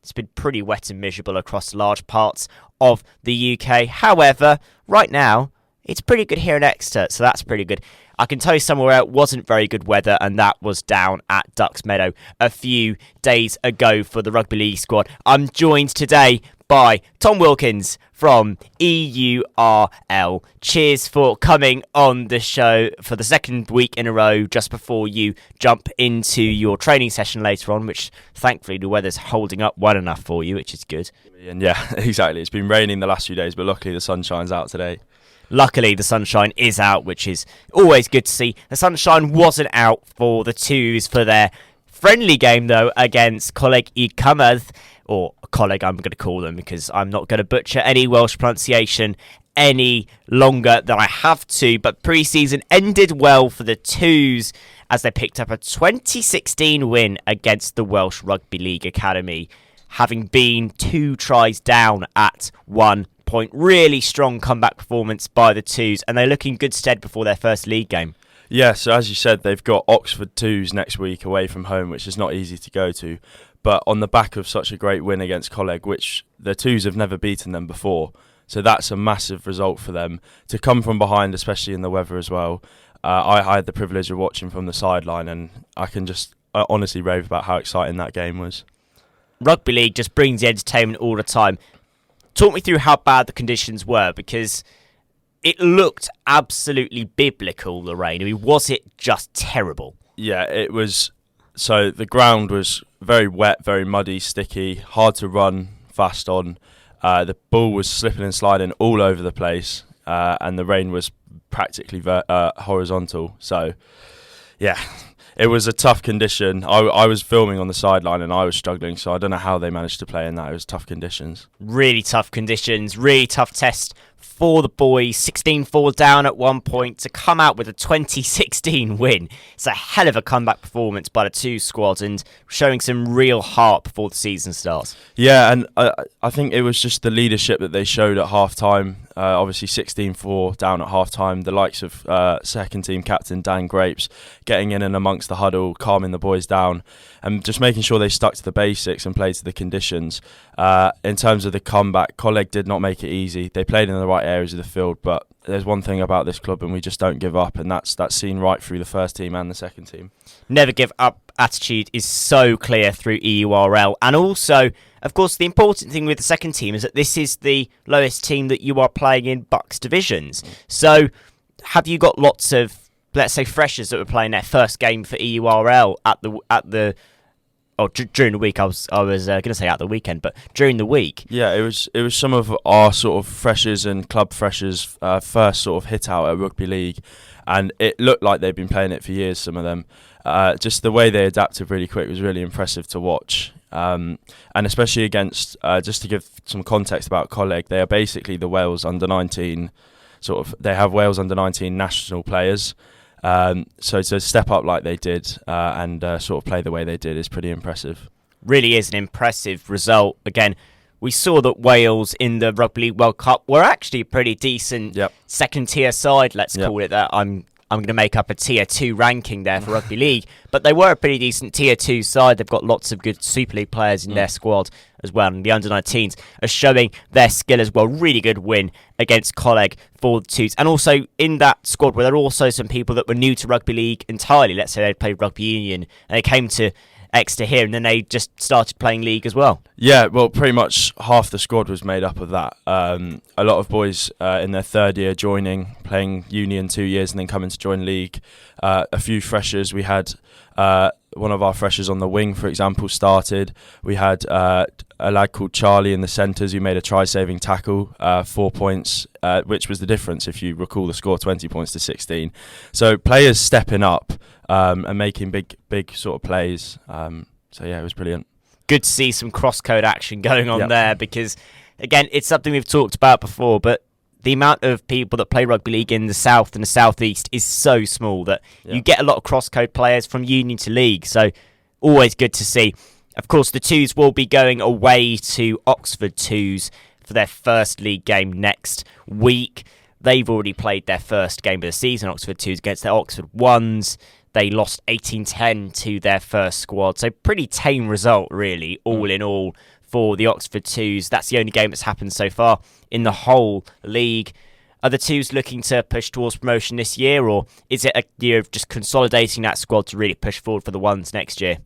It's been pretty wet and miserable across large parts of the UK. However, right now, it's pretty good here in Exeter, so that's pretty good. I can tell you somewhere where it wasn't very good weather, and that was down at Ducks Meadow a few days ago for the Rugby League squad. I'm joined today by Tom Wilkins from EURL. Cheers for coming on the show for the second week in a row just before you jump into your training session later on, which thankfully the weather's holding up well enough for you, which is good. And yeah, exactly. It's been raining the last few days, but luckily the sun shines out today. Luckily, the sunshine is out, which is always good to see. The sunshine wasn't out for the Twos for their friendly game, though, against Coleg y Cymru, or Coleg I'm going to call them because I'm not going to butcher any Welsh pronunciation any longer than I have to. But pre-season ended well for the Twos as they picked up a 2016 win against the Welsh Rugby League Academy, having been 2 tries down at 1 point. Really strong comeback performance by the Twos, and they're looking good stead before their first league game. Yeah, so as you said, they've got Oxford Twos next week away from home, which is not easy to go to. But on the back of such a great win against Coleg, which the Twos have never beaten them before, so that's a massive result for them. To come from behind, especially in the weather as well, I had the privilege of watching from the sideline, and I can just honestly rave about how exciting that game was. Rugby League just brings the entertainment all the time. Talk me through how bad the conditions were, because it looked absolutely biblical, the rain. I mean, was it just terrible? Yeah, it was. So the ground was very wet, very muddy, sticky, hard to run fast on. The ball was slipping and sliding all over the place, and the rain was practically horizontal. So, yeah, it was a tough condition. I was filming on the sideline and I was struggling, so I don't know how they managed to play in that. It was tough conditions. Really tough conditions, really tough test for the boys. 16-4 down at one point to come out with a 2016 win. It's a hell of a comeback performance by the two squads and showing some real heart before the season starts. Yeah, and I think it was just the leadership that they showed at half-time. Obviously 16-4 down at half-time. The likes of second team captain Dan Grapes getting in and amongst the huddle, calming the boys down and just making sure they stuck to the basics and played to the conditions. In terms of the comeback, Coleg did not make it easy. They played in the right areas of the field, but there's one thing about this club and we just don't give up, and that's seen right through the first team and the second team. Never give up attitude is so clear through EURL, and also, of course, the important thing with the second team is that this is the lowest team that you are playing in BUCS divisions. So have you got lots of, let's say, freshers that were playing their first game for EURL during the week? I was going to say at the weekend, but during the week. Yeah, it was some of our sort of freshers and club freshers' first sort of hit out at Rugby League, and it looked like they'd been playing it for years, some of them. Just the way they adapted really quick was really impressive to watch. And especially against, just to give some context about Coleg, they are basically the Wales under-19, they have Wales under-19 national players. So to step up like they did and sort of play the way they did is pretty impressive. Really is an impressive result. Again, we saw that Wales in the Rugby League World Cup were actually a pretty decent second tier side, let's call it that. I'm going to make up a tier 2 ranking there for Rugby League, but they were a pretty decent tier 2 side. They've got lots of good Super League players in their squad as well, and the under-19s are showing their skill as well. Really good win against Coleg for the Twos, and also in that squad were there also some people that were new to Rugby League entirely. Let's say they'd played Rugby Union and they came to Exeter here, and then they just started playing league as well. Yeah, well, pretty much half the squad was made up of that. A lot of boys in their third year playing union 2 years and then coming to join league. A few freshers. We had one of our freshers on the wing, for example, started. We had a lad called Charlie in the centres who made a try-saving tackle, 4 points, which was the difference, if you recall the score, 20 points to 16. So players stepping up and making big sort of plays. So yeah, it was brilliant. Good to see some cross-code action going on there because, again, it's something we've talked about before, but the amount of people that play rugby league in the south and the southeast is so small that you get a lot of cross-code players from union to league. So always good to see. Of course, the Twos will be going away to Oxford Twos for their first league game next week. They've already played their first game of the season, Oxford Twos, against their Oxford Ones. They lost 18-10 to their first squad. So pretty tame result, really, all in all, for the Oxford Twos. That's the only game that's happened so far in the whole league. Are the Twos looking to push towards promotion this year, or is it a year of just consolidating that squad to really push forward for the Ones next year?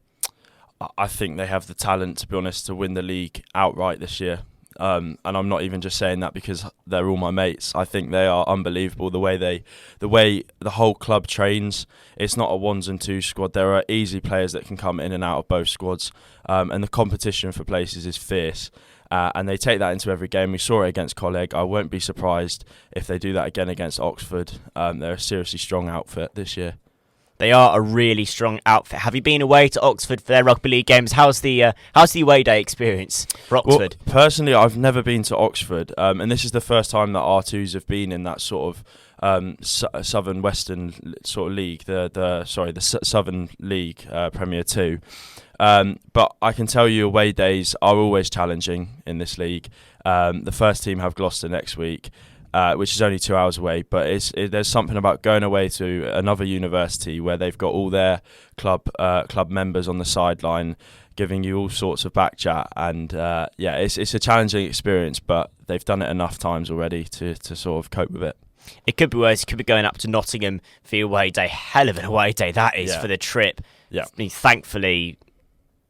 I think they have the talent, to be honest, to win the league outright this year. And I'm not even just saying that because they're all my mates. I think they are unbelievable. The way the whole club trains, it's not a ones and twos squad. There are easy players that can come in and out of both squads, and the competition for places is fierce. And they take that into every game. We saw it against Coleg. I won't be surprised if they do that again against Oxford. They're a seriously strong outfit this year. They are a really strong outfit. Have you been away to Oxford for their rugby league games? How's the away day experience for Oxford? Well, personally, I've never been to Oxford, and this is the first time that R2s have been in that sort of Southern Western sort of league, the Southern League Premier 2. But I can tell you, away days are always challenging in this league. The first team have Gloucester next week, which is only 2 hours away. But there's something about going away to another university where they've got all their club members on the sideline, giving you all sorts of back chat, and it's a challenging experience. But they've done it enough times already to sort of cope with it. It could be worse. It could be going up to Nottingham for your away day. Hell of an away day that is for the trip. Yeah. I mean, thankfully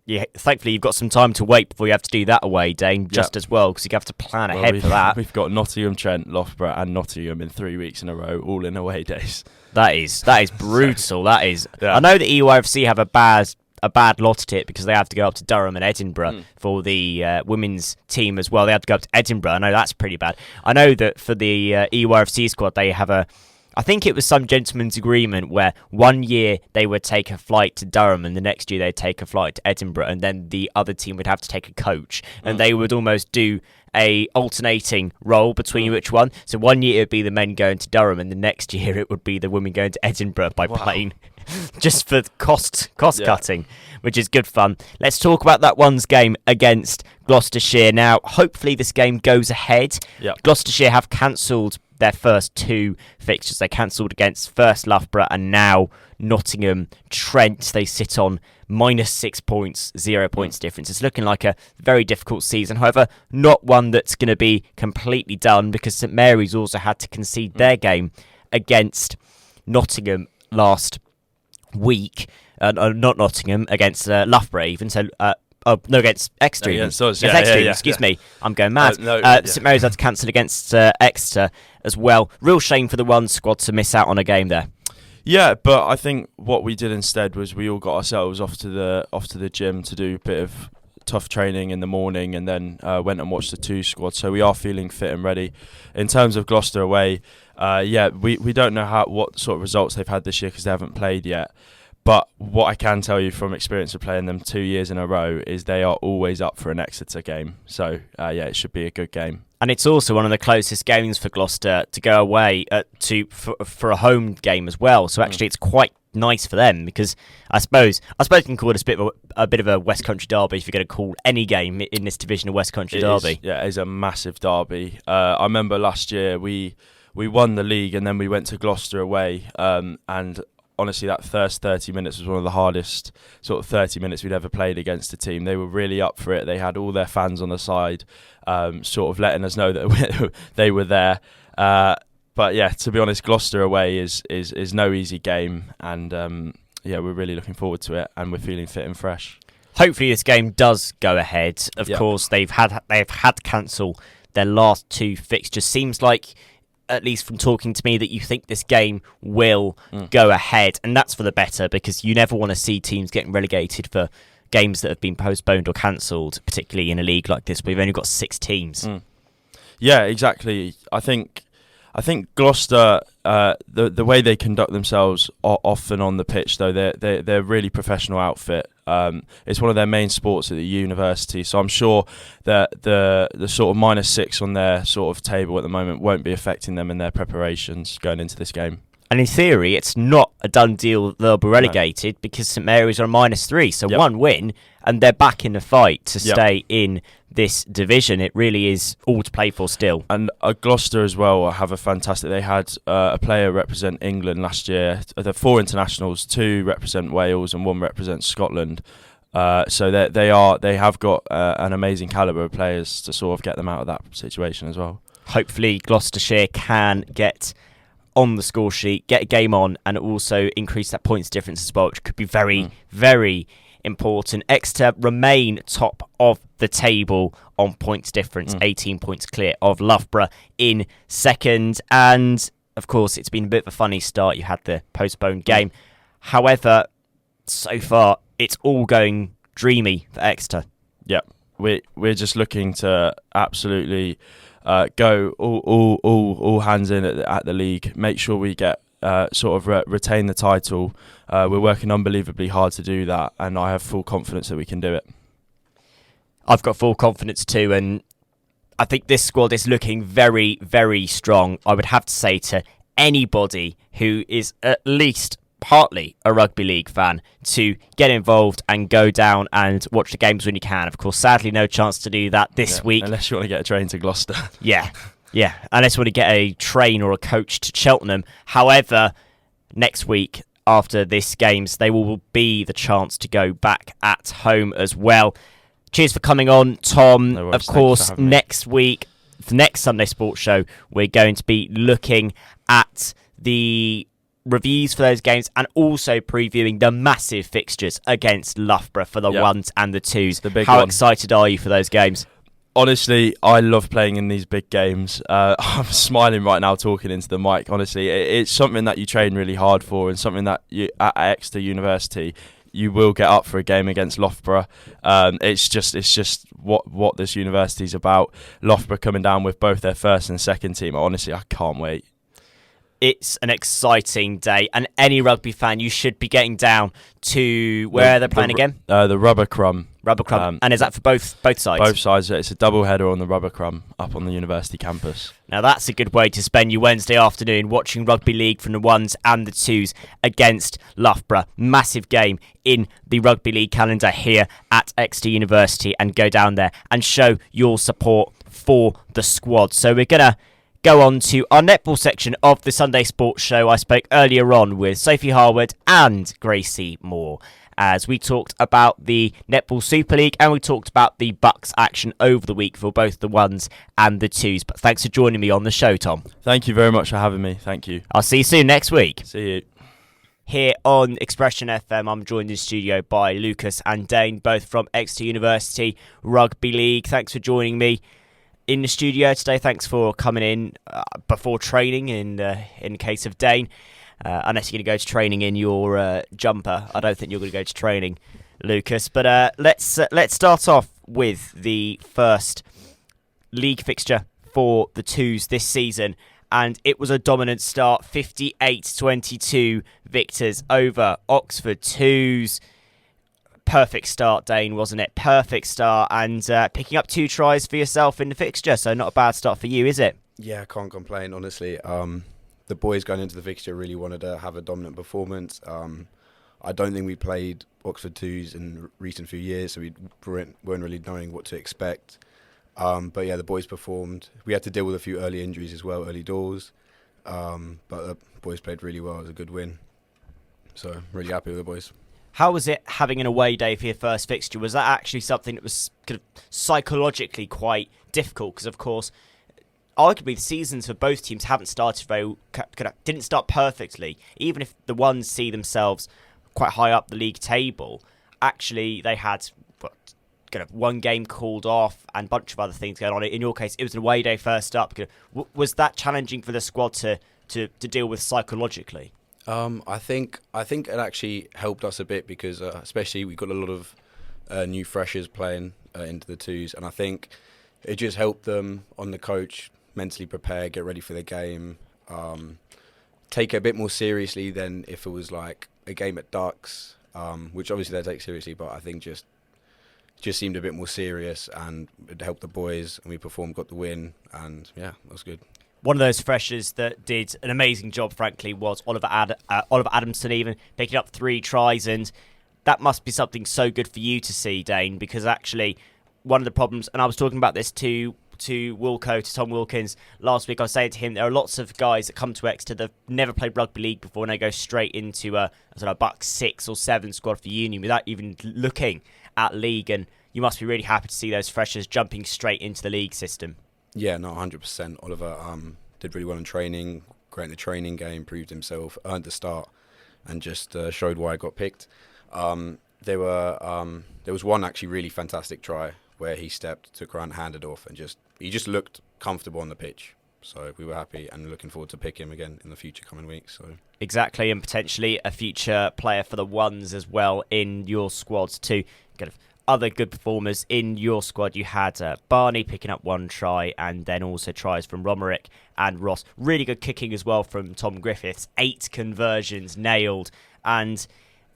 you've got some time to wait before you have to do that away day as well, because you have to plan ahead for that. We've got Nottingham, Trent, Loughborough and Nottingham in 3 weeks in a row, all in away days. That is brutal. That is. Yeah. I know that EURFC have a bad lot at it because they have to go up to Durham and Edinburgh for the women's team as well. They have to go up to Edinburgh. I know that's pretty bad. I know that for the EURFC squad, they have I think it was some gentleman's agreement where 1 year they would take a flight to Durham and the next year they'd take a flight to Edinburgh, and then the other team would have to take a coach, and they would almost do a alternating role between which one. So 1 year it would be the men going to Durham, and the next year it would be the women going to Edinburgh by plane, just for cost cutting, which is good fun. Let's talk about that one's game against Gloucestershire now. Hopefully this game goes ahead. Yep. Gloucestershire have cancelled their first two fixtures. They cancelled against first Loughborough and now Nottingham Trent. They sit on -6 points, 0 points difference. It's looking like a very difficult season. However, not one that's going to be completely done, because St Mary's also had to concede their game against Nottingham last week. Not Nottingham, against Loughborough even. So against Exeter. Excuse me, I'm going mad. St Mary's had to cancel against Exeter as well. Real shame for the one squad to miss out on a game there. Yeah, but I think what we did instead was we all got ourselves off to the gym to do a bit of tough training in the morning, and then went and watched the two squad. So we are feeling fit and ready. In terms of Gloucester away, we don't know what sort of results they've had this year because they haven't played yet. But what I can tell you from experience of playing them 2 years in a row is they are always up for an Exeter game. So, it should be a good game. And it's also one of the closest games for Gloucester to go away for a home game as well. So actually it's quite nice for them, because I suppose you can call it a bit of a West Country derby if you're going to call any game in this division a West Country derby. It is a massive derby. I remember last year we won the league and then we went to Gloucester away, and honestly, that first 30 minutes was one of the hardest sort of 30 minutes we'd ever played against a team. They were really up for it. They had all their fans on the side, sort of letting us know that they were there. But yeah, to be honest, Gloucester away is no easy game, and we're really looking forward to it, and we're feeling fit and fresh. Hopefully, this game does go ahead. Of course, they've had to cancel their last two fixtures. Seems like, at least from talking to me, that you think this game will go ahead, and that's for the better, because you never want to see teams getting relegated for games that have been postponed or cancelled, particularly in a league like this where you've only got 6 teams. Yeah, exactly. I think Gloucester, the way they conduct themselves off and on the pitch, though, they're a really professional outfit. It's one of their main sports at the university, so I'm sure that the sort of -6 on their sort of table at the moment won't be affecting them in their preparations going into this game. And in theory, it's not a done deal they'll be relegated, because St Mary's are -3, so one win and they're back in the fight to stay in this division. It really is all to play for still. And Gloucester as well have a fantastic... They had a player represent England last year. They're 4 internationals, 2 represent Wales and 1 represents Scotland. So they have got an amazing calibre of players to sort of get them out of that situation as well. Hopefully Gloucestershire can get on the score sheet, get a game on, and also increase that points difference as well, which could be very, very important. Exeter remain top of the table on points difference, 18 points clear of Loughborough in second. And, of course, it's been a bit of a funny start. You had the postponed game. However, so far, it's all going dreamy for Exeter. Yep. We're just looking to absolutely go all hands in at the league, make sure we get retain the title. We're working unbelievably hard to do that, and I have full confidence that we can do it. I've got full confidence too, and I think this squad is looking very, very strong. I would have to say to anybody who is at least partly a rugby league fan to get involved and go down and watch the games when you can. Of course, sadly, no chance to do that this week. Unless you want to get a train to Gloucester. Yeah, unless you want to get a train or a coach to Cheltenham. However, next week, after this games, they will be the chance to go back at home as well. Cheers for coming on, Tom. No worries, of course, next week, the next Sunday Sports Show, we're going to be looking at the reviews for those games and also previewing the massive fixtures against Loughborough for the ones and the twos. How excited are you for those games? Honestly, I love playing in these big games. I'm smiling right now talking into the mic. Honestly, it's something that you train really hard for, and something that you at Exeter University you will get up for a game against Loughborough. It's just what this university is about. Loughborough coming down with both their first and second team. Honestly, I can't wait. It's an exciting day, and any rugby fan, you should be getting down to where they're playing again? The Rubber Crumb. Rubber Crumb. And is that for both sides? Both sides. It's a double header on the Rubber Crumb up on the university campus. Now that's a good way to spend your Wednesday afternoon watching rugby league from the ones and the twos against Loughborough. Massive game in the rugby league calendar here at Exeter University, and go down there and show your support for the squad. So we're going to go on to our netball section of the Sunday Sports Show. I spoke earlier on with Sophie Harwood and Gracie Moore as we talked about the Netball Super League, and we talked about the BUCS action over the week for both the ones and the twos. But thanks for joining me on the show, Tom. Thank you very much for having me. Thank you. I'll see you soon next week. See you. Here on Expression FM, I'm joined in the studio by Lucas and Dane, both from Exeter University Rugby League. Thanks for joining me in the studio today. Thanks for coming in before training in case of Dane. Unless you're going to go to training in your jumper. I don't think you're going to go to training, Lucas. But let's start off with the first league fixture for the twos this season. And it was a dominant start, 58-22 victors over Oxford Twos. Perfect start, Dane, wasn't it? Perfect start, and picking up 2 tries for yourself in the fixture, so not a bad start for you, is it? Yeah, I can't complain, honestly. The boys going into the fixture really wanted to have a dominant performance. I don't think we played Oxford Twos in recent few years, so we weren't really knowing what to expect. But yeah, the boys performed. We had to deal with a few early injuries as well, early doors. But the boys played really well. It was a good win. So really happy with the boys. How was it having an away day for your first fixture? Was that actually something that was kind of psychologically quite difficult? Because, of course, arguably the seasons for both teams haven't started didn't start perfectly. Even if the ones see themselves quite high up the league table, actually they had one game called off and a bunch of other things going on. In your case, it was an away day first up. Was that challenging for the squad to deal with psychologically? I think it actually helped us a bit because especially we got a lot of new freshers playing into the twos, and I think it just helped them on the coach mentally prepare, get ready for the game, take it a bit more seriously than if it was like a game at Ducks, which obviously they take seriously, but I think just seemed a bit more serious, and it helped the boys, and we performed, got the win, and yeah, that was good. One of those freshers that did an amazing job, frankly, was Oliver Adamson, even picking up 3 tries, and that must be something so good for you to see, Dane, because actually one of the problems, and I was talking about this to Tom Wilkins last week. I was saying to him, there are lots of guys that come to Exeter that have never played rugby league before, and they go straight into a BUCS 6 or 7 squad for Union without even looking at league, and you must be really happy to see those freshers jumping straight into the league system. Yeah, no, 100%. Oliver did really well in training, great in the training game, proved himself, earned the start, and just showed why I got picked. There was one actually really fantastic try where he stepped, took around, handed off, and he just looked comfortable on the pitch. So we were happy and looking forward to pick him again in the future coming weeks. So exactly, and potentially a future player for the ones as well in your squads too. Kind of other good performers in your squad. You had Barney picking up one try, and then also tries from Romerick and Ross. Really good kicking as well from Tom Griffiths. 8 conversions nailed, and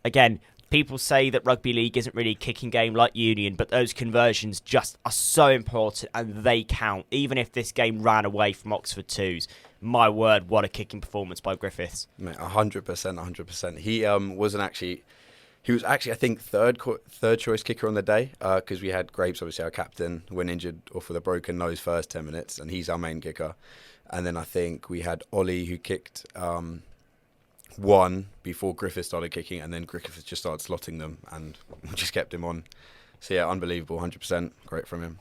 again, people say that rugby league isn't really a kicking game like Union, but those conversions just are so important and they count. Even if this game ran away from Oxford 2s, my word, what a kicking performance by Griffiths. Mate, 100%. He was actually, I think, third choice kicker on the day, because we had Grapes, obviously our captain, when injured or with a broken nose first 10 minutes, and he's our main kicker. And then I think we had Ollie who kicked one before Griffith started kicking, and then Griffith just started slotting them, and we just kept him on. So yeah, unbelievable, 100%, great from him.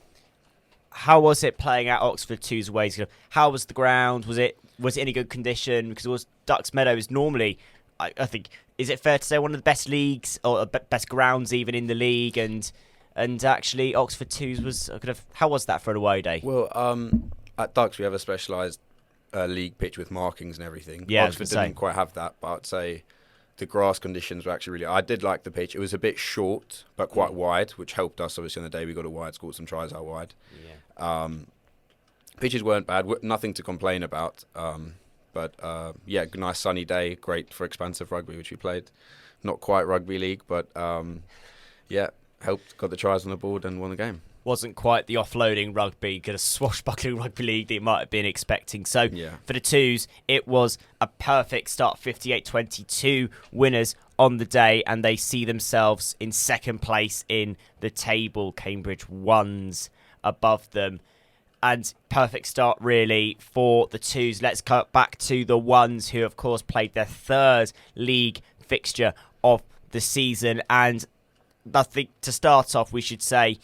How was it playing at Oxford 2's ways? How was the ground? Was it in a good condition? Because it was Ducks Meadows normally, I think, is it fair to say one of the best leagues or best grounds even in the league? And actually Oxford 2's was how was that for an away day? Well, at Ducks we have a specialised league pitch with markings and everything. Yeah, Oxford didn't quite have that, but I'd say the grass conditions were actually really... I did like the pitch. It was a bit short, but quite wide, which helped us. Obviously, on the day we got a wide, scored some tries out wide. Yeah. Pitches weren't bad, nothing to complain about. But yeah, nice sunny day, great for expansive rugby, which we played. Not quite rugby league, but yeah, helped, got the tries on the board and won the game. Wasn't quite the offloading rugby, kind of swashbuckling rugby league that you might have been expecting. So yeah, for the 2s, it was a perfect start, 58-22 winners on the day, and they see themselves in second place in the table. Cambridge 1s above them. And perfect start, really, for the 2s. Let's cut back to the 1s, who, of course, played their 3rd league fixture of the season. And I think to start off, we should say,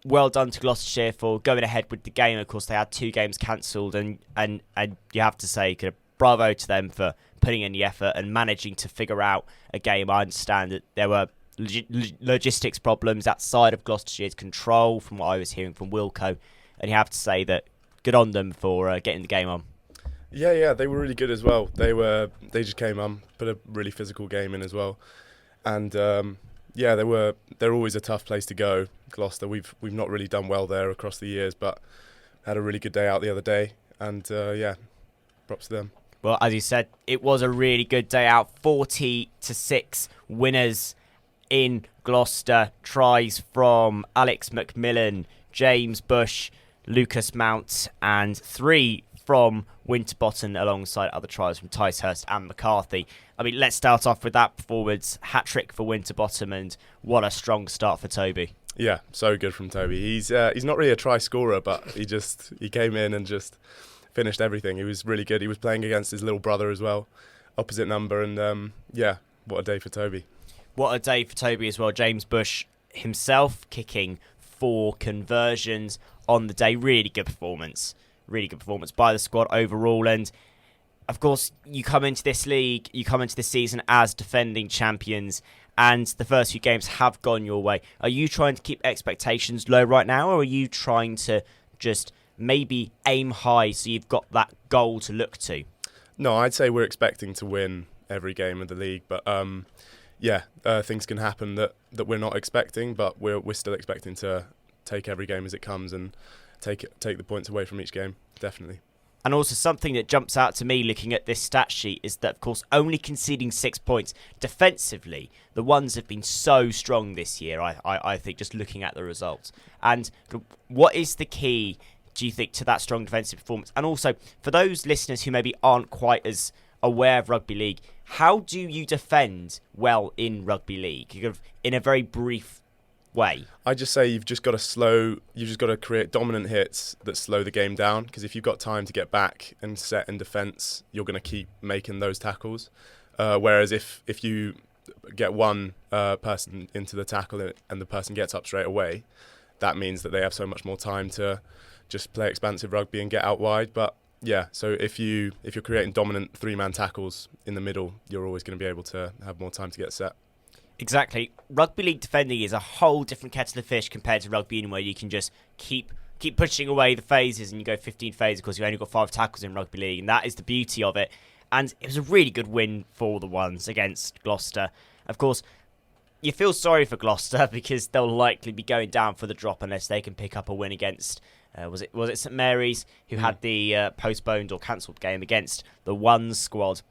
well done to Gloucestershire for going ahead with the game. Of course, they had 2 games cancelled, and you have to say, kind of bravo to them for putting in the effort and managing to figure out a game. I understand that there were logistics problems outside of Gloucestershire's control, from what I was hearing from Wilco. And you have to say that good on them for getting the game on. Yeah, they were really good as well. They just came on, put a really physical game in as well, and yeah, they're always a tough place to go. Gloucester, we've not really done well there across the years, but had a really good day out the other day, and yeah, props to them. Well, as you said, it was a really good day out. 40-6 winners in Gloucester. Tries from Alex McMillan, James Bush, Lucas Mount, and 3 from Winterbottom, alongside other tries from Ticehurst and McCarthy. I mean, let's start off with that performance. Hat-trick for Winterbottom, and what a strong start for Toby. Yeah, so good from Toby. He's not really a try scorer, but he came in and just finished everything. He was really good. He was playing against his little brother as well, opposite number, and yeah, what a day for Toby. What a day for Toby as well. James Bush himself kicking 4 conversions on the day. Really good performance by the squad overall. And of course, you come into this league, you come into this season as defending champions, and the first few games have gone your way. Are you trying to keep expectations low right now, or are you trying to just maybe aim high so you've got that goal to look to? No, I'd say we're expecting to win every game of the league, but yeah, things can happen that we're not expecting, but we're still expecting to take every game as it comes and take the points away from each game, definitely. And also something that jumps out to me looking at this stat sheet is that, of course, only conceding 6 points defensively, the ones have been so strong this year, I think, just looking at the results. And what is the key, do you think, to that strong defensive performance? And also, for those listeners who maybe aren't quite as aware of rugby league, how do you defend well in rugby league? In a very brief way. I just say you've just got to create dominant hits that slow the game down, because if you've got time to get back and set in defence, you're going to keep making those tackles. Whereas if you get one person into the tackle and the person gets up straight away, that means that they have so much more time to just play expansive rugby and get out wide. But yeah, so if you're creating dominant 3-man tackles in the middle, you're always going to be able to have more time to get set. Exactly. Rugby league defending is a whole different kettle of fish compared to rugby union, where you can just keep pushing away the phases and you go 15 phases because you've only got 5 tackles in rugby league, and that is the beauty of it. And it was a really good win for the Ones against Gloucester. Of course, you feel sorry for Gloucester because they'll likely be going down for the drop unless they can pick up a win against was it St Mary's, who had the postponed or cancelled game against the Ones squad.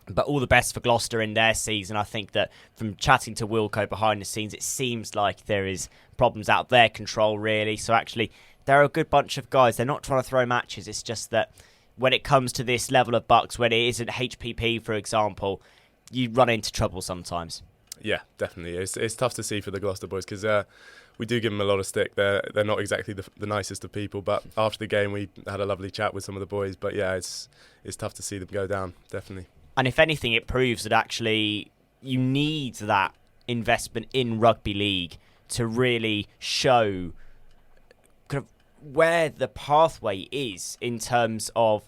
But all the best for Gloucester in their season. I think that from chatting to Wilco behind the scenes, it seems like there is problems out of their control, really. So actually, they're a good bunch of guys. They're not trying to throw matches. It's just that when it comes to this level of BUCS, when it isn't HPP, for example, you run into trouble sometimes. Yeah, definitely. It's tough to see for the Gloucester boys because we do give them a lot of stick. They're not exactly the nicest of people, but after the game, we had a lovely chat with some of the boys. But yeah, it's tough to see them go down, definitely. And if anything, it proves that actually you need that investment in rugby league to really show kind of where the pathway is in terms of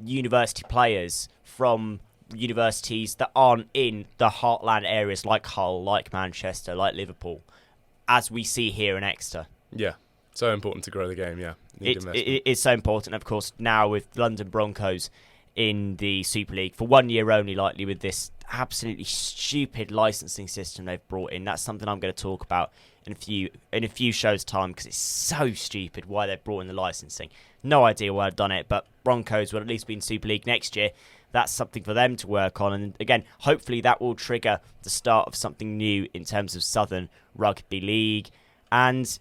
university players from universities that aren't in the heartland areas like Hull, like Manchester, like Liverpool, as we see here in Exeter. Yeah, so important to grow the game, yeah. It is so important, of course, now with London Broncos in the Super League for 1 year only, likely, with this absolutely stupid licensing system they've brought in. That's something I'm going to talk about in a few shows' time, because it's so stupid why they've brought in the licensing. No idea why I've done it, but Broncos will at least be in Super League next year. That's something for them to work on, and again, hopefully that will trigger the start of something new in terms of Southern Rugby League. And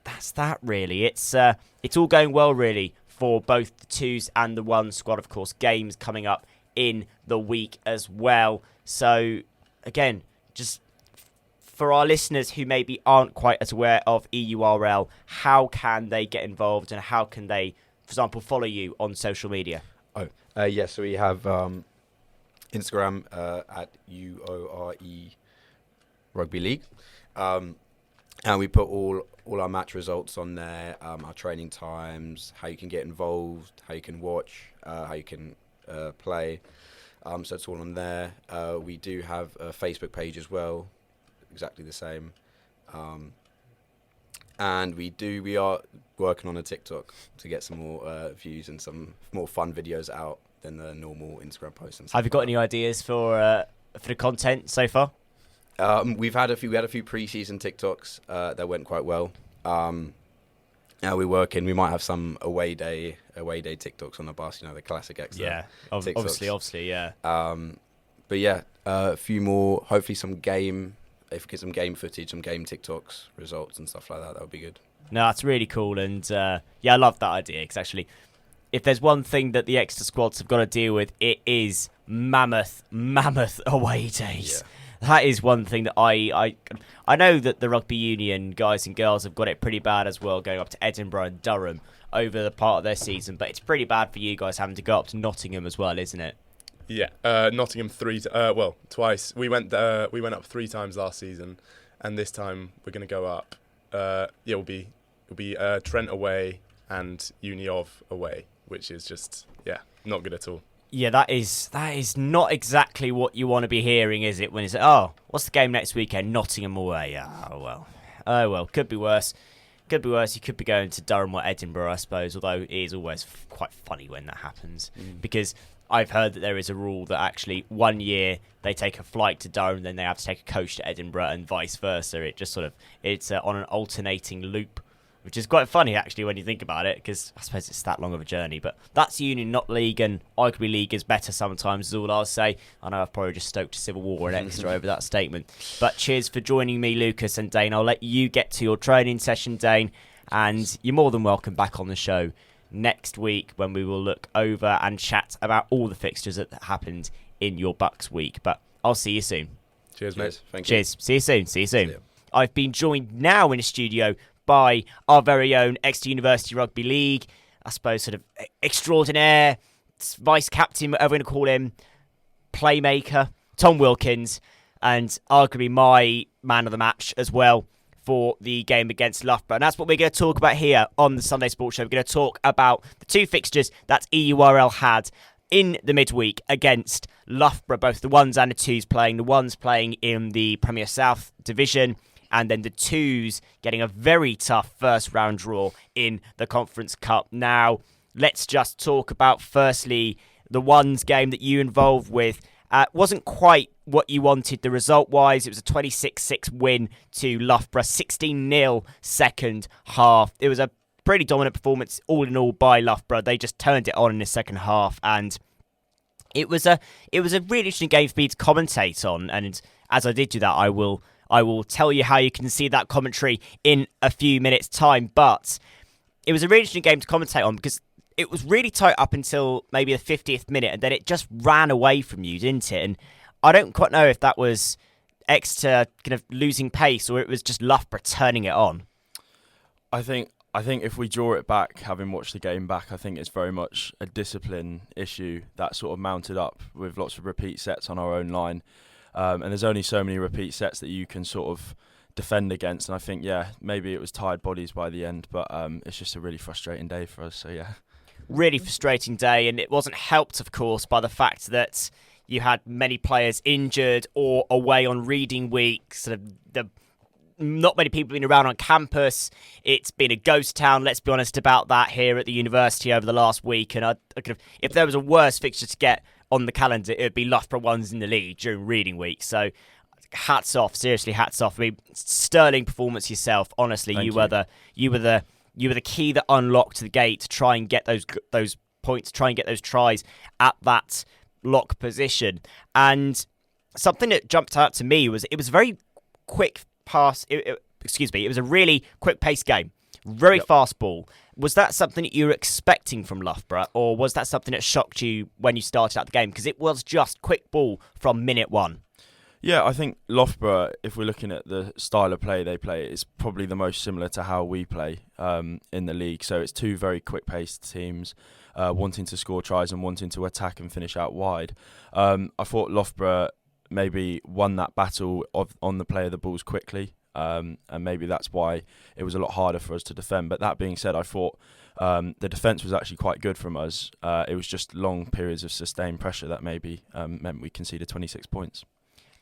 that's that, really. It's all going well, really, for both the twos and the one squad. Of course, games coming up in the week as well. So, again, just for our listeners who maybe aren't quite as aware of EURL, how can they get involved and how can they, for example, follow you on social media? Yes, so we have Instagram at UORE Rugby League. And we put all our match results on there, our training times, how you can get involved, how you can watch, how you can play. So it's all on there. We do have a Facebook page as well, exactly the same. And we are working on a TikTok to get some more views and some more fun videos out than the normal Instagram posts. And stuff. Have you got any ideas for the content so far? We had a few pre-season TikToks that went quite well. Now we're working. We might have some away day TikToks on the bus. The classic Exeter. Yeah, obviously, yeah. But yeah, a few more. Hopefully, some game. If we get some game footage, some game TikToks, results and stuff like that would be good. No, that's really cool, and I love that idea, because actually, if there's one thing that the Exeter squads have got to deal with, it is mammoth away days. Yeah. That is one thing that I know that the rugby union guys and girls have got it pretty bad as well, going up to Edinburgh and Durham over the part of their season, but it's pretty bad for you guys having to go up to Nottingham as well, isn't it? Yeah, Nottingham twice. We went up 3 times last season, and this time we're going to go up. It'll be Trent away and Uni of away, which is just not good at all. Yeah, that is not exactly what you want to be hearing, is it? When it's what's the game next weekend? Nottingham away. Oh well, could be worse. You could be going to Durham or Edinburgh, I suppose. Although it is always quite funny when that happens, because I've heard that there is a rule that actually 1 year they take a flight to Durham, then they have to take a coach to Edinburgh, and vice versa. It just it's on an alternating loop, which is quite funny actually when you think about it, because I suppose it's that long of a journey. But that's union, not league, and arguably league is better sometimes, is all I'll say. I know I've probably just stoked a civil war in Exeter over that statement. But cheers for joining me, Lucas and Dane. I'll let you get to your training session, Dane, and you're more than welcome back on the show next week when we will look over and chat about all the fixtures that happened in your BUCS week. But I'll see you soon. Cheers, mate. Thank you. Cheers. See you soon. I've been joined now in a studio by our very own Exeter University Rugby League, I suppose sort of extraordinaire, vice captain, whatever we're going to call him, playmaker, Tom Wilkins. and arguably my man of the match as well for the game against Loughborough. And that's what we're going to talk about here on the Sunday Sports Show. We're going to talk about the two fixtures that EURL had in the midweek against Loughborough, both the ones and the twos playing. The ones playing in the Premier South Division, and then the twos getting a very tough first round draw in the Conference Cup. Now, let's just talk about, firstly, the ones game that you involved with. Wasn't quite what you wanted the result-wise. It was a 26-6 win to Loughborough, 16-0 second half. It was a pretty dominant performance all in all by Loughborough. They just turned it on in the second half, and it was a really interesting game for me to commentate on. And as I did do that, I will tell you how you can see that commentary in a few minutes' time. But it was a really interesting game to commentate on because it was really tight up until maybe the 50th minute, and then it just ran away from you, didn't it? And I don't quite know if that was Exeter kind of losing pace or it was just Loughborough turning it on. I think if we draw it back, having watched the game back, I think it's very much a discipline issue that sort of mounted up with lots of repeat sets on our own line. And there's only so many repeat sets that you can sort of defend against. And I think, maybe it was tired bodies by the end, but it's just a really frustrating day for us. So, yeah. Really frustrating day, and it wasn't helped, of course, by the fact that you had many players injured or away on reading week. Sort of not many people been around on campus. It's been a ghost town, let's be honest about that, here at the university over the last week. And if there was a worse fixture to get on the calendar, it would be Loughborough ones in the league during reading week. So hats off, seriously, hats off. I mean, sterling performance yourself. Honestly, you were the key that unlocked the gate to try and get those points, try and get those tries at that lock position. And something that jumped out to me was it was a very quick pass. It was a really quick-paced game, very fast ball. Was that something that you were expecting from Loughborough, or was that something that shocked you when you started out the game? Because it was just quick ball from minute one. Yeah, I think Loughborough, if we're looking at the style of play they play, is probably the most similar to how we play in the league. So it's two very quick-paced teams wanting to score tries and wanting to attack and finish out wide. I thought Loughborough maybe won that battle on the play of the balls quickly, and maybe that's why it was a lot harder for us to defend. But that being said, I thought the defence was actually quite good from us. It was just long periods of sustained pressure that maybe meant we conceded 26 points.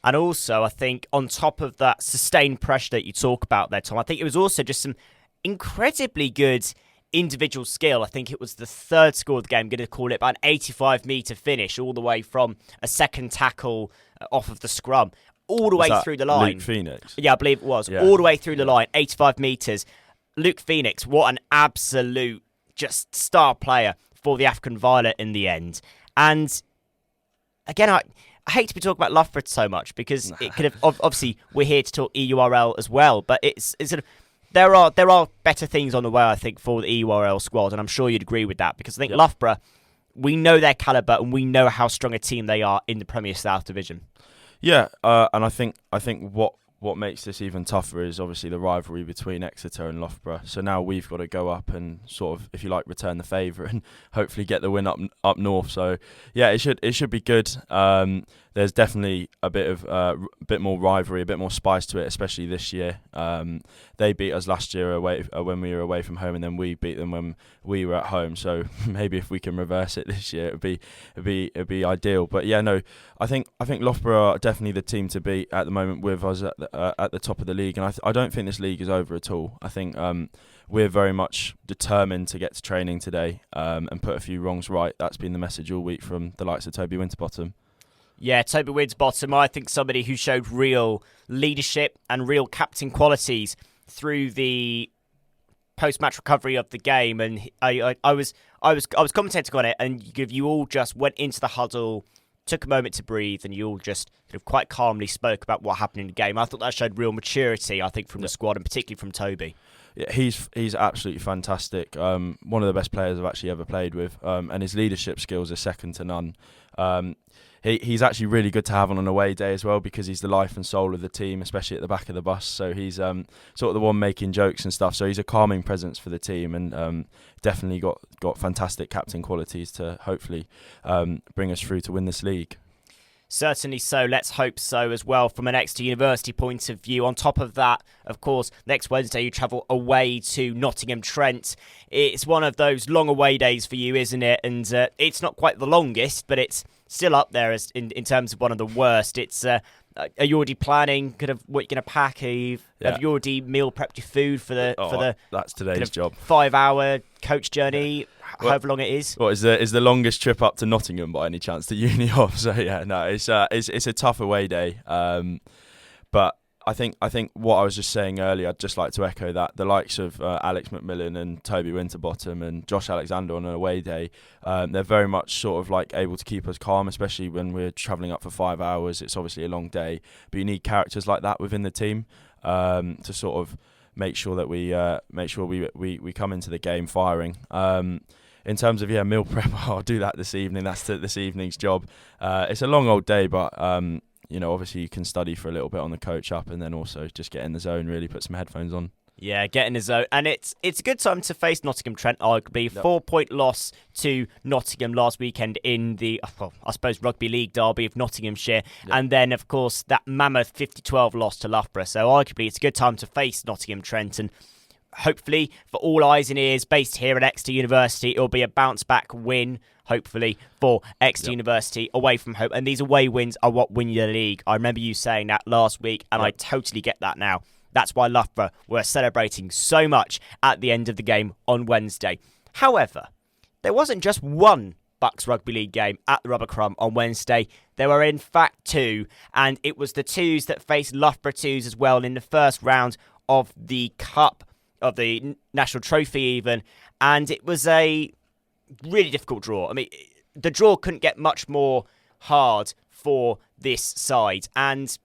And also, I think on top of that sustained pressure that you talk about there, Tom, I think it was also just some incredibly good individual skill. I think it was the third score of the game, I'm going to call it, about an 85-metre finish all the way from a second tackle off of the scrum, all the way through the line. Luke Phoenix? Yeah, I believe it was. Yeah. All the way through the line, 85 metres. Luke Phoenix, what an absolute just star player for the African Violet in the end. And again, I hate to be talking about Loughborough so much because it could have obviously we're here to talk EURL as well, but it's sort of there are better things on the way, I think, for the EURL squad, and I'm sure you'd agree with that because I think Loughborough, we know their calibre and we know how strong a team they are in the Premier South Division. Yeah, and I think what makes this even tougher is obviously the rivalry between Exeter and Loughborough. So now we've got to go up and sort of, if you like, return the favour and hopefully get the win up north. So yeah, it should be good. There's definitely a bit more rivalry, a bit more spice to it, especially this year. They beat us last year away when we were away from home, and then we beat them when we were at home. So maybe if we can reverse it this year, it'd be ideal. But yeah, no, I think Loughborough are definitely the team to beat at the moment with us at the top of the league, and I don't think this league is over at all. I think we're very much determined to get to training today and put a few wrongs right. That's been the message all week from the likes of Toby Winterbottom. Yeah, Toby Winterbottom, I think somebody who showed real leadership and real captain qualities through the post-match recovery of the game, and I was commentating on it, and you all just went into the huddle, took a moment to breathe, and you all just sort of quite calmly spoke about what happened in the game. I thought that showed real maturity, I think, from the squad, and particularly from Toby. Yeah, he's absolutely fantastic. One of the best players I've actually ever played with, and his leadership skills are second to none. He's actually really good to have on an away day as well because he's the life and soul of the team, especially at the back of the bus. So he's sort of the one making jokes and stuff. So he's a calming presence for the team, and definitely got fantastic captain qualities to hopefully bring us through to win this league. Certainly so. Let's hope so as well from an Exeter University point of view. On top of that, of course, next Wednesday you travel away to Nottingham Trent. It's one of those long away days for you, isn't it? And it's not quite the longest, but it's still up there as in terms of one of the worst. It's are you already planning kind of what you're going to pack? Have you already meal prepped your food for the that's today's job. 5-hour coach journey, however long it is? What is the longest trip up to Nottingham by any chance to uni off? So yeah, no, it's a tough away day. But I think what I was just saying earlier, I'd just like to echo that the likes of Alex McMillan and Toby Winterbottom and Josh Alexander on an away day, they're very much sort of like able to keep us calm, especially when we're travelling up for 5 hours. It's obviously a long day, but you need characters like that within the team to sort of make sure that we come into the game firing. In terms of meal prep, I'll do that this evening. That's this evening's job. It's a long old day, but obviously you can study for a little bit on the coach up, and then also just get in the zone. Really put some headphones on. Yeah, get in the zone, and it's a good time to face Nottingham Trent. Arguably, 4-point loss to Nottingham last weekend in the, I suppose, Rugby League derby of Nottinghamshire, and then of course that mammoth 50-12 loss to Loughborough. So arguably, it's a good time to face Nottingham Trent, and hopefully, for all eyes and ears, based here at Exeter University, it'll be a bounce-back win, hopefully, for Exeter University away from home. And these away wins are what win you the league. I remember you saying that last week, and I totally get that now. That's why Loughborough were celebrating so much at the end of the game on Wednesday. However, there wasn't just one BUCS Rugby League game at the Rubber Crumb on Wednesday. There were in fact two, and it was the Twos that faced Loughborough Twos as well in the first round of the Cup, of the National Trophy even, and it was a really difficult draw. I mean, the draw couldn't get much more hard for this side, and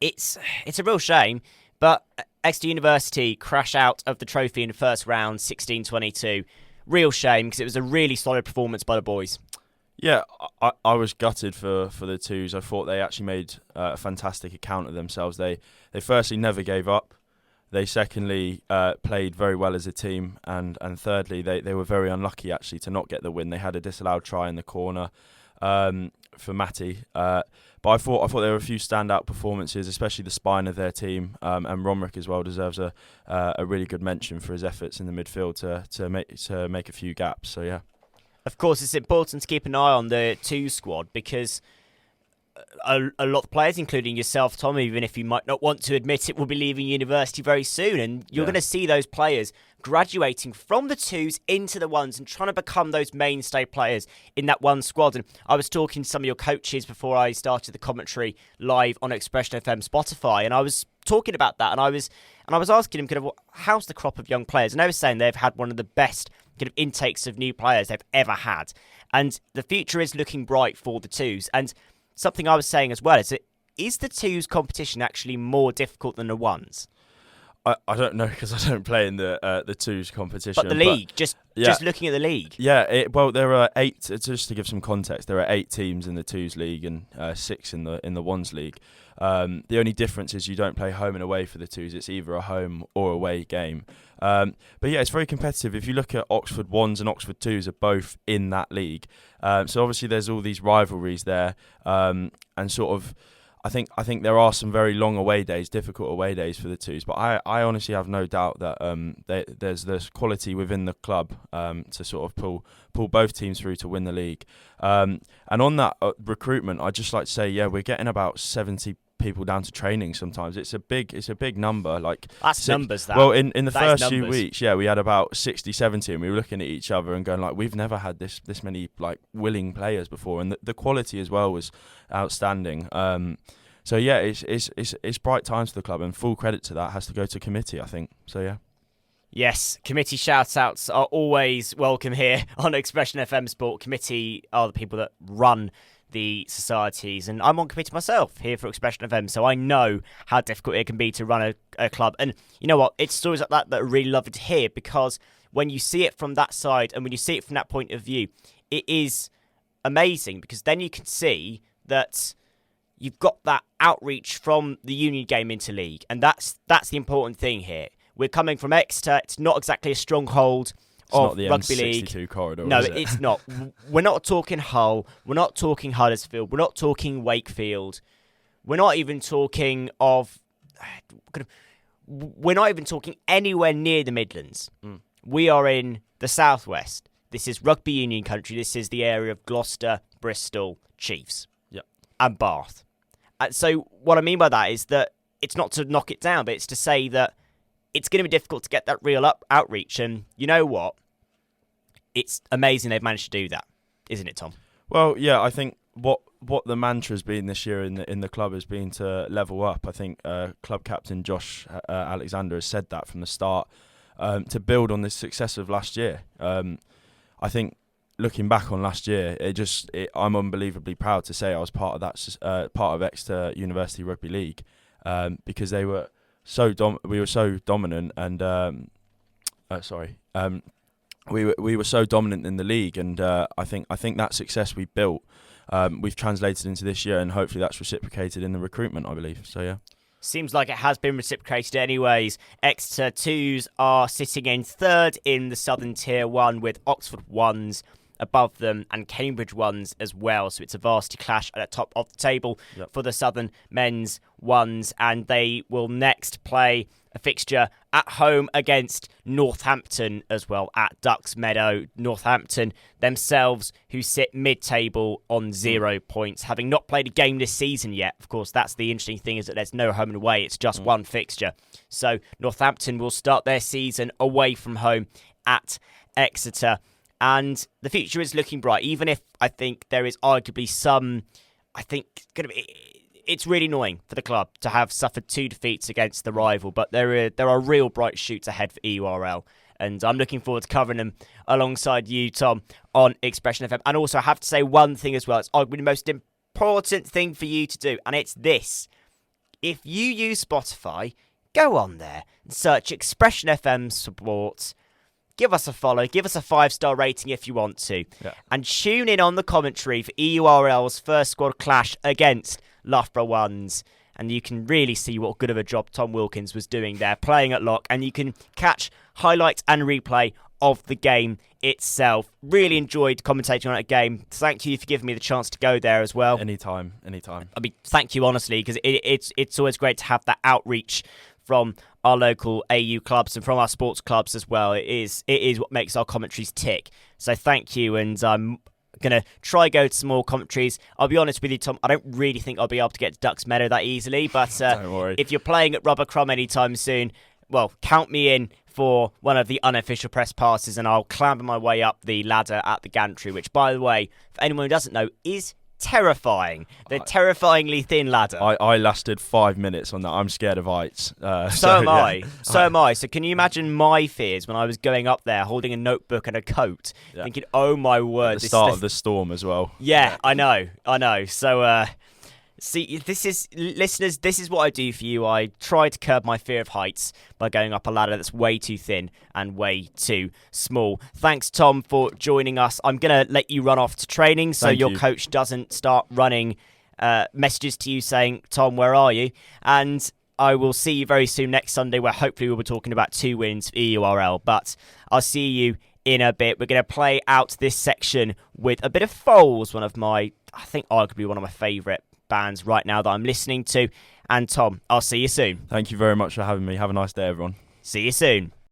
it's a real shame, but Exeter University crash out of the trophy in the first round, 16-22. Real shame, because it was a really solid performance by the boys. Yeah, I was gutted for the Twos. I thought they actually made a fantastic account of themselves. They firstly never gave up. They secondly played very well as a team, and thirdly they were very unlucky actually to not get the win. They had a disallowed try in the corner for Matty, but I thought there were a few standout performances, especially the spine of their team, and Romrick as well deserves a really good mention for his efforts in the midfield to make a few gaps. So yeah, of course it's important to keep an eye on the Two squad, because a lot of players, including yourself, Tom, even if you might not want to admit it, will be leaving university very soon, and you're going to see those players graduating from the Twos into the ones and trying to become those mainstay players in that one squad. And I was talking to some of your coaches before I started the commentary live on XpressionFM Spotify, and I was talking about that, and I was asking them kind of how's the crop of young players, and they were saying they've had one of the best kind of intakes of new players they've ever had, and the future is looking bright for the Twos. And something I was saying as well is the Twos competition actually more difficult than the ones? I don't know, because I don't play in the Twos competition. But the league, just looking at the league. Yeah, there are 8. Just to give some context, there are 8 teams in the Twos league and 6 in the Ones league. The only difference is you don't play home and away for the Twos. It's either a home or away game. But yeah, it's very competitive. If you look at Oxford Ones and Oxford Twos are both in that league. So obviously there's all these rivalries there, and sort of. I think there are some very long away days, difficult away days for the Twos, but I honestly have no doubt that there's this quality within the club to sort of pull both teams through to win the league. And on that recruitment, I'd just like to say, we're getting about 70 people down to training sometimes. It's a big number. Like that's numbers. That well, in the that first few weeks, we had about 60, 70, and we were looking at each other and going like, we've never had this many like willing players before, and the quality as well was outstanding. So yeah, it's bright times for the club, and full credit to that has to go to committee, I think. So yeah. Yes, committee shout-outs are always welcome here on Expression FM Sport. Committee are the people that run the societies, and I'm on committee myself here for Expression FM, so I know how difficult it can be to run a club. And you know what? It's stories like that are really lovely to hear, because when you see it from that side and when you see it from that point of view, it is amazing, because then you can see that you've got that outreach from the union game into league, and that's the important thing here. We're coming from Exeter. It's not exactly a stronghold of not the rugby league. M62 corridor. No, is it? it's not. We're not talking Hull. We're not talking Huddersfield. We're not talking Wakefield. We're not even talking of. We're not even talking anywhere near the Midlands. We are in the southwest. This is rugby union country. This is the area of Gloucester, Bristol, Chiefs, and Bath. And so what I mean by that is that it's not to knock it down, but it's to say that it's going to be difficult to get that real outreach. And you know what? It's amazing they've managed to do that, isn't it, Tom? Well, yeah, I think what the mantra has been this year in the club has been to level up. I think club captain Josh Alexander has said that from the start, to build on the success of last year. I think looking back on last year, I'm unbelievably proud to say I was part of that, part of Exeter University Rugby League, because we were so dominant, and we were so dominant in the league, and I think that success we built, we've translated into this year, and hopefully that's reciprocated in the recruitment, I believe. So yeah. Seems like it has been reciprocated anyways. Exeter 2s are sitting in third in the Southern Tier 1 with Oxford 1s above them and Cambridge 1s as well. So it's a varsity clash at the top of the table for the Southern men's 1s. And they will next play a fixture at home against Northampton as well at Ducks Meadow. Northampton themselves, who sit mid-table on 0 points, having not played a game this season yet. Of course, that's the interesting thing, is that there's no home and away. It's just one fixture. So Northampton will start their season away from home at Exeter. And the future is looking bright, even if I think there is arguably some, it's really annoying for the club to have suffered 2 defeats against the rival, but there are real bright shoots ahead for EURL, and I'm looking forward to covering them alongside you, Tom, on XpressionFM. And also, I have to say one thing as well. It's arguably the most important thing for you to do, and it's this. If you use Spotify, go on there and search XpressionFM Support. Give us a follow, give us a 5-star rating if you want to, and tune in on the commentary for EURL's first squad clash against Loughborough 1s, and you can really see what good of a job Tom Wilkins was doing there, playing at lock, and you can catch highlights and replay of the game itself. Really enjoyed commentating on that game. Thank you for giving me the chance to go there as well. Anytime. I mean, thank you honestly, because it's always great to have that outreach from our local AU clubs and from our sports clubs as well. It is what makes our commentaries tick. So thank you, and I'm going to try go to some more commentaries. I'll be honest with you, Tom, I don't really think I'll be able to get to Ducks Meadow that easily, but don't worry. If you're playing at Rubber Crumb anytime soon, well, count me in for one of the unofficial press passes, and I'll clamber my way up the ladder at the gantry, which, by the way, for anyone who doesn't know, is terrifying. The terrifyingly thin ladder. I lasted 5 minutes on that. I'm scared of heights. So am I. So can you imagine my fears when I was going up there holding a notebook and a coat, thinking, oh my word. At the start of the storm as well. Yeah, I know. So, see, this is, listeners, this is what I do for you. I try to curb my fear of heights by going up a ladder that's way too thin and way too small. Thanks, Tom, for joining us. I'm going to let you run off to training so your coach doesn't start running messages to you saying, Tom, where are you? And I will see you very soon next Sunday, where hopefully we'll be talking about 2 wins for EURL. But I'll see you in a bit. We're going to play out this section with a bit of Foals, one of my, I think arguably one of my favourite bands right now that I'm listening to. And Tom, I'll see you soon. Thank you very much for having me. Have a nice day, everyone. See you soon.